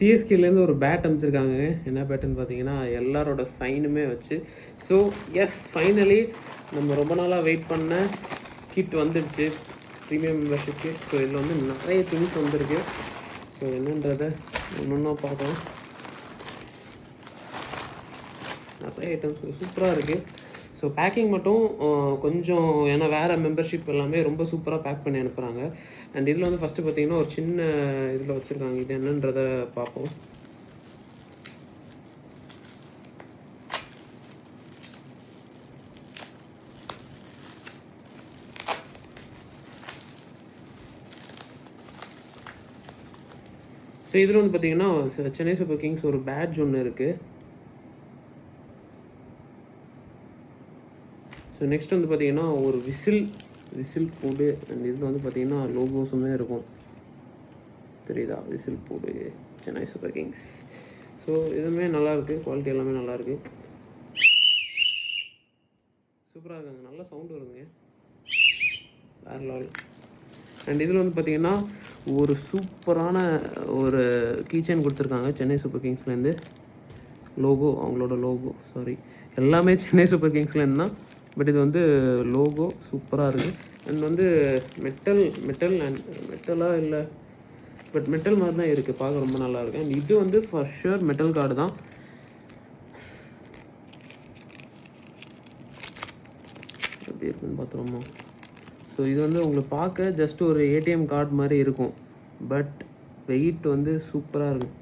சிஎஸ்கேலேருந்து ஒரு பேட் அமைச்சிருக்காங்க. என்ன பேட்டுன்னு பார்த்தீங்கன்னா எல்லாரோட சைனுமே வச்சு. ஸோ எஸ், ஃபைனலி நம்ம ரொம்ப நாளாக வெயிட் பண்ண கிட் வந்துடுச்சு, ப்ரீமியம் மெம்பர்ஷிப்க்கு. ஸோ இதில் வந்து நிறைய திங்ஸ் வந்திருக்கு. ஸோ என்னன்றதை ஒன்றா பார்க்கலாம். நிறைய ஐட்டம்ஸ் சூப்பராக இருக்குது. ஸோ பேக்கிங் மட்டும் கொஞ்சம், ஏன்னா வேறு மெம்பர்ஷிப் எல்லாமே ரொம்ப சூப்பராக பேக் பண்ணி அனுப்புகிறாங்க. அண்ட் இதில் வந்து ஃபஸ்ட்டு பார்த்தீங்கன்னா ஒரு சின்ன இதில் வச்சுருக்காங்க. இது என்னன்றதை பார்ப்போம். ஸோ இதில் வந்து பார்த்தீங்கன்னா சென்னை சூப்பர் கிங்ஸ் ஒரு பேட்ஜ் ஒன்று இருக்குது. ஸோ நெக்ஸ்ட் வந்து பார்த்தீங்கன்னா ஒரு விசில் போடு. அண்ட் இதில் வந்து பார்த்தீங்கன்னா லோகோஸுமே இருக்கும், தெரியுதா? விசில் போடு சென்னை சூப்பர் கிங்ஸ். ஸோ இதுவுமே நல்லாயிருக்கு, குவாலிட்டி எல்லாமே நல்லாயிருக்கு, சூப்பராக இருக்காங்க. நல்லா சவுண்டு வருதுங்க, வேறு லெவல். அண்ட் இதில் வந்து பார்த்தீங்கன்னா ஒரு சூப்பரான ஒரு கீச்செயின் கொடுத்துருக்காங்க சென்னை சூப்பர் கிங்ஸ்லேருந்து. லோகோ, அவங்களோட லோகோ, சாரி எல்லாமே சென்னை சூப்பர் கிங்ஸ்லேருந்து தான். பட் இது வந்து லோகோ சூப்பராக இருக்குது. அண்ட் வந்து மெட்டலாக இல்லை, பட் மெட்டல் மாதிரி தான் இருக்குது, பார்க்க ரொம்ப நல்லா இருக்குது. அண்ட் இது வந்து ஃபார் ஷுர் மெட்டல் கார்டு தான். எப்படி இருக்குன்னு பார்த்துருவோமா? ஸோ இது வந்து உங்களுக்கு பார்க்க ஜஸ்ட் ஒரு ஏடிஎம் கார்டு மாதிரி இருக்கும், பட் வெயிட் வந்து சூப்பராக இருக்கும்.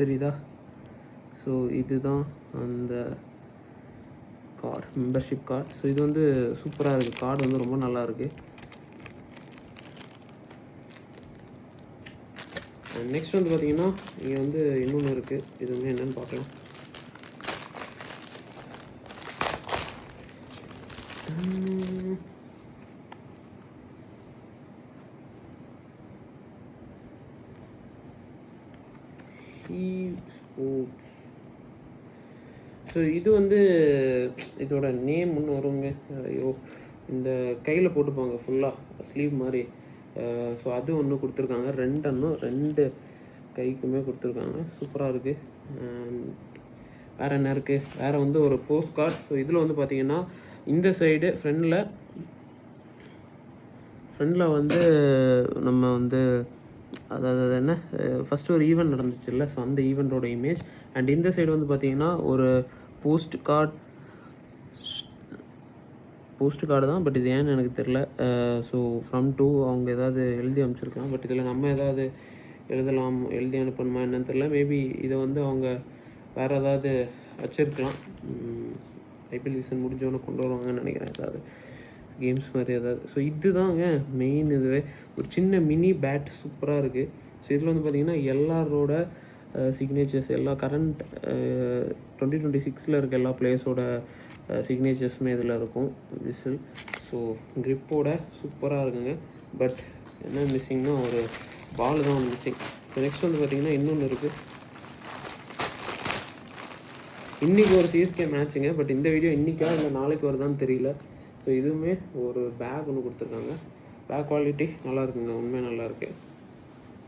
தெரியுதா? ஸோ இதுதான் அந்த கார்டு, மெம்பர்ஷிப் கார்டு. ஸோ இது வந்து சூப்பராக இருக்குது, கார்டு வந்து ரொம்ப நல்லா இருக்குது. அண்ட் நெக்ஸ்ட் வந்து பார்த்தீங்கன்னா இங்கே வந்து இன்னொன்று இருக்குது. இது வந்து என்னென்னு பார்க்கலாம். ஸோ இது வந்து இதோட நேம் ஒன்று வருங்க. ஐயோ, இந்த கையில் போட்டுப்பாங்க ஃபுல்லாக ஸ்லீவ் மாதிரி. ஸோ அது ஒன்று கொடுத்துருக்காங்க, ரெண்டு கைக்குமே கொடுத்துருக்காங்க, சூப்பராக இருக்குது. வேறு என்ன இருக்குது? வேறு வந்து ஒரு போஸ்ட் கார்டு. ஸோ இதில் வந்து பார்த்திங்கன்னா இந்த சைடு ஃப்ரெண்டில் வந்து நம்ம வந்து அதாவது என்ன ஃபஸ்ட்டு ஒரு ஈவெண்ட் நடந்துச்சு இல்லை, ஸோ அந்த ஈவெண்ட்டோட இமேஜ். அண்ட் இந்த சைடு வந்து பார்த்திங்கன்னா ஒரு போஸ்ட் கார்டு தான், பட் இது ஏன்னு எனக்கு தெரில. ஸோ ஃப்ரம் டூ அவங்க ஏதாவது எழுதி அனுப்பிச்சிருக்கலாம், பட் இதில் நம்ம ஏதாவது எழுதி அனுப்பணுமா என்னன்னு தெரில. மேபி இதை வந்து அவங்க வேறு ஏதாவது வச்சுருக்கலாம், ஐபிஎல் சீசன் முடிஞ்சோன்னு கொண்டு வருவாங்கன்னு நினைக்கிறேன், ஏதாவது கேம்ஸ் மாதிரி ஏதாவது. ஸோ இதுதாங்க மெயின். இதுவே ஒரு சின்ன மினி பேட் சூப்பராக இருக்குது. ஸோ இதில் வந்து பார்த்திங்கன்னா எல்லாரோட சிக்னேச்சர்ஸ், எல்லா கரண்ட் 2026 இருக்க எல்லா பிளேயர்ஸோட சிக்னேச்சர்ஸுமே இதில் இருக்கும். விசில், ஸோ க்ரிப்போட சூப்பராக இருக்குங்க. பட் என்ன மிஸ்ஸிங்னா ஒரு பால் தான் ஒன்று மிஸ்ஸிங். ஸோ நெக்ஸ்ட் வந்து பார்த்திங்கன்னா இன்னொன்று இருக்குது. இன்றைக்கி ஒரு சிஎஸ்கே மேட்ச்சுங்க, பட் இந்த வீடியோ இன்றைக்கா இல்லை நாளைக்கு வருதான்னு தெரியல. ஸோ இதுவுமே ஒரு பேக் ஒன்று கொடுத்துருக்காங்க. பேக் குவாலிட்டி நல்லா இருக்குங்க, உண்மையாக நல்லாயிருக்கு,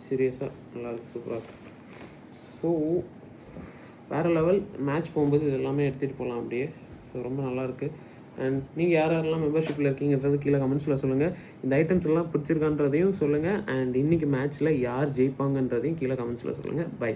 சீரியஸாக நல்லாயிருக்கு, சூப்பராக இருக்குது. ஸோ வேறு லெவல். மேட்ச் போகும்போது இது எல்லாமே எடுத்துகிட்டு போகலாம் அப்படியே. ஸோ ரொம்ப நல்லாயிருக்கு. அண்ட் நீங்கள் யாரெல்லாம் மெம்பர்ஷிப்பில் இருக்கீங்கன்றது கீழே கமெண்ட்ஸில் சொல்லுங்கள். இந்த ஐட்டம்ஸ் எல்லாம் பிடிச்சிருக்கான்றதையும் சொல்லுங்கள். அண்ட் இன்றைக்கி மேட்ச்சில் யார் ஜெயிப்பாங்கன்றதையும் கீழே கமெண்ட்ஸில் சொல்லுங்கள். பை.